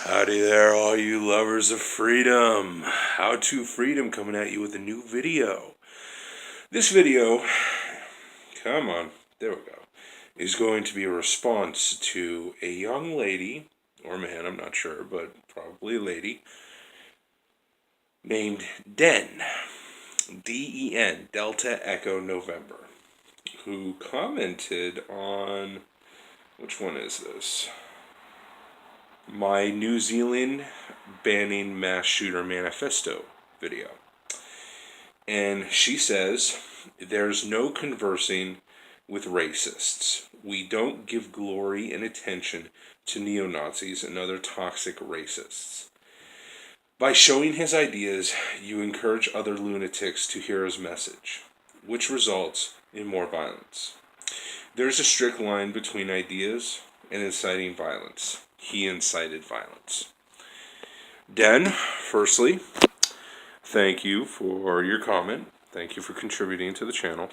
Howdy there, all you lovers of freedom. How to Freedom coming at you with a new video. This video, come on, there we go, is going to be a response to a young lady, or man, I'm not sure, but probably a lady, named Den, D-E-N, Delta Echo November, who commented on, which one is this? My New Zealand banning mass shooter manifesto video. And she says, there's no conversing with racists. We don't give glory and attention to neo-Nazis and other toxic racists. By showing his ideas, you encourage other lunatics to hear his message, which results in more violence. There's a strict line between ideas and inciting violence. He incited violence. Den, firstly, thank you for your comment. Thank you for contributing to the channel.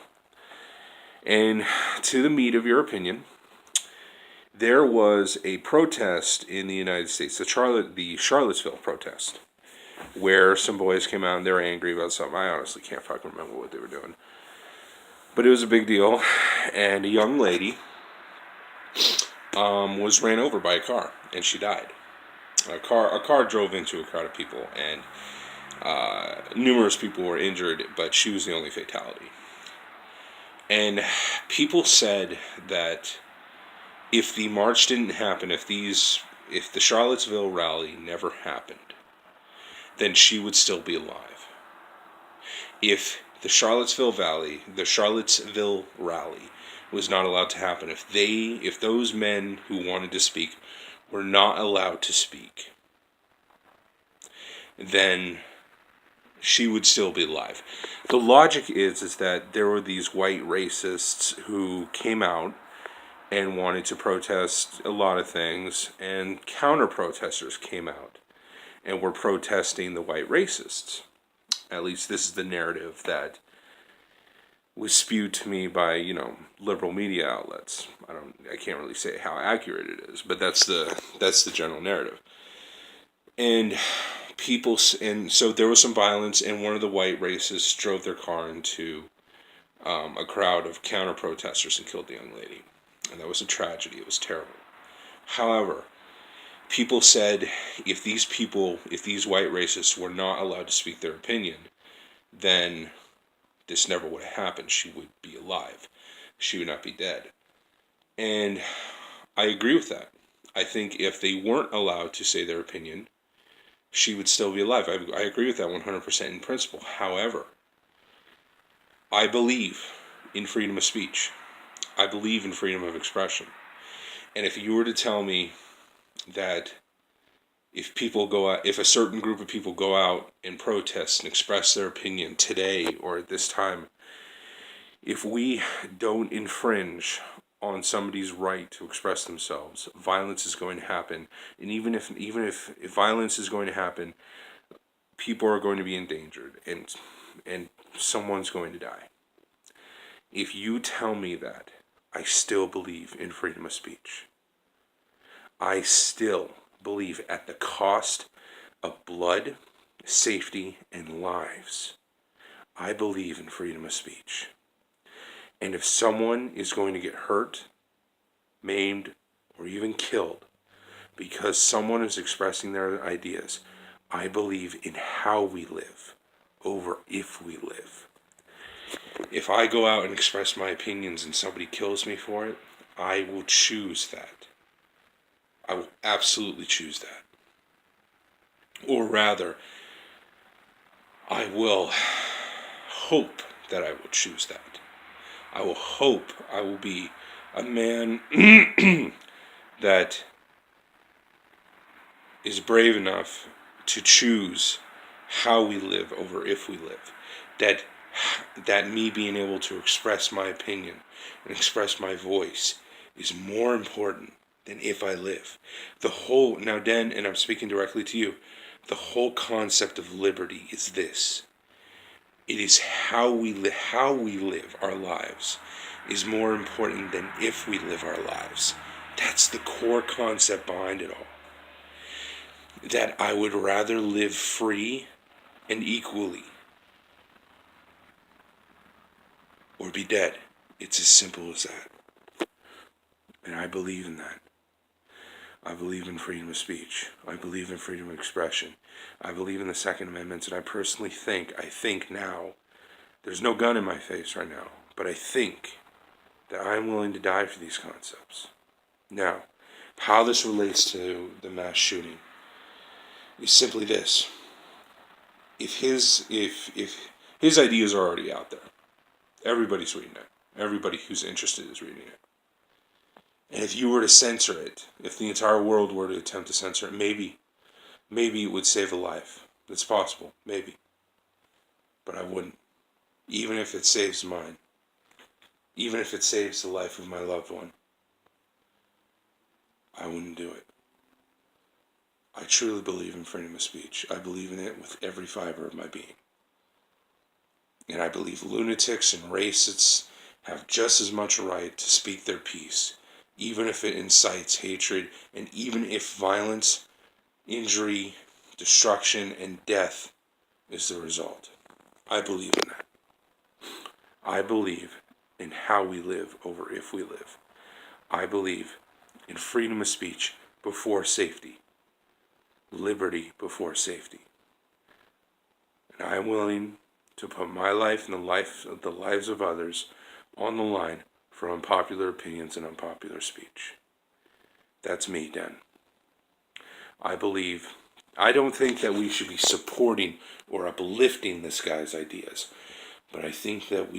And to the meat of your opinion, there was a protest in the United States, the Charlottesville protest, where some boys came out and they were angry about something. I honestly can't fucking remember what they were doing. But it was a big deal, and a young lady was ran over by a car, and she died. A car drove into a crowd of people, and numerous people were injured, but she was the only fatality. And people said that if the march didn't happen, if the Charlottesville rally never happened, then she would still be alive. If the Charlottesville rally was not allowed to happen, if those men who wanted to speak were not allowed to speak, then she would still be alive. The logic is that there were these white racists who came out and wanted to protest a lot of things, and counter-protesters came out and were protesting the white racists. At least this is the narrative that was spewed to me by, liberal media outlets. I can't really say how accurate it is, but that's the general narrative. And so there was some violence, and one of the white racists drove their car into a crowd of counter-protesters and killed the young lady. And that was a tragedy. It was terrible. However, people said if these white racists were not allowed to speak their opinion, then this never would have happened. She would be alive. She would not be dead. And I agree with that. I think if they weren't allowed to say their opinion, she would still be alive. I agree with that 100% in principle. However, I believe in freedom of speech. I believe in freedom of expression. And if you were to tell me that if a certain group of people go out and protest and express their opinion today or at this time, if we don't infringe on somebody's right to express themselves, violence is going to happen. And even if violence is going to happen, people are going to be endangered, and someone's going to die. If you tell me that, I still believe in freedom of speech. I still believe at the cost of blood, safety, and lives, I believe in freedom of speech. And if someone is going to get hurt, maimed, or even killed because someone is expressing their ideas, I believe in how we live over if we live. If I go out and express my opinions and somebody kills me for it, I will choose that. I will absolutely choose that. Or rather, I will hope that I will choose that. I will hope I will be a man that is brave enough to choose how we live over if we live. That me being able to express my opinion and express my voice is more important than if I live. Now Den, and I'm speaking directly to you, the whole concept of liberty is this. It is how we live our lives is more important than if we live our lives. That's the core concept behind it all. that I would rather live free and equally or be dead. It's as simple as that. And I believe in that. I believe in freedom of speech. I believe in freedom of expression. I believe in the Second Amendment, and I personally think now, there's no gun in my face right now, but I think that I'm willing to die for these concepts. Now, how this relates to the mass shooting is simply this. If his ideas are already out there, everybody's reading it. Everybody who's interested is reading it. And if you were to censor it, if the entire world were to attempt to censor it, maybe it would save a life. It's possible, maybe. But I wouldn't. Even if it saves mine. Even if it saves the life of my loved one. I wouldn't do it. I truly believe in freedom of speech. I believe in it with every fiber of my being. And I believe lunatics and racists have just as much right to speak their piece, even if it incites hatred, and even if violence, injury, destruction, and death is the result. I believe in that. I believe in how we live over if we live. I believe in freedom of speech before safety. Liberty before safety. And I am willing to put my life and the lives of others on the line for unpopular opinions and unpopular speech. That's me, Den. I don't think that we should be supporting or uplifting this guy's ideas, but I think that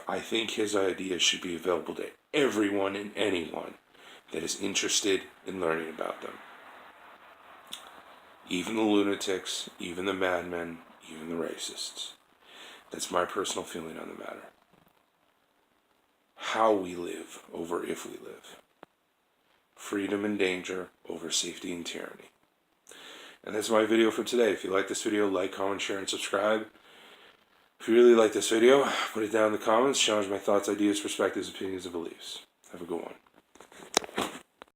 I think his ideas should be available to everyone and anyone that is interested in learning about them. Even the lunatics, even the madmen, even the racists. That's my personal feeling on the matter. How we live over if we live. Freedom and danger over safety and tyranny. And that's my video for today. If you like this video, like, comment, share, and subscribe. If you really like this video, put it down in the comments. Challenge my thoughts, ideas, perspectives, opinions, and beliefs. Have a good one.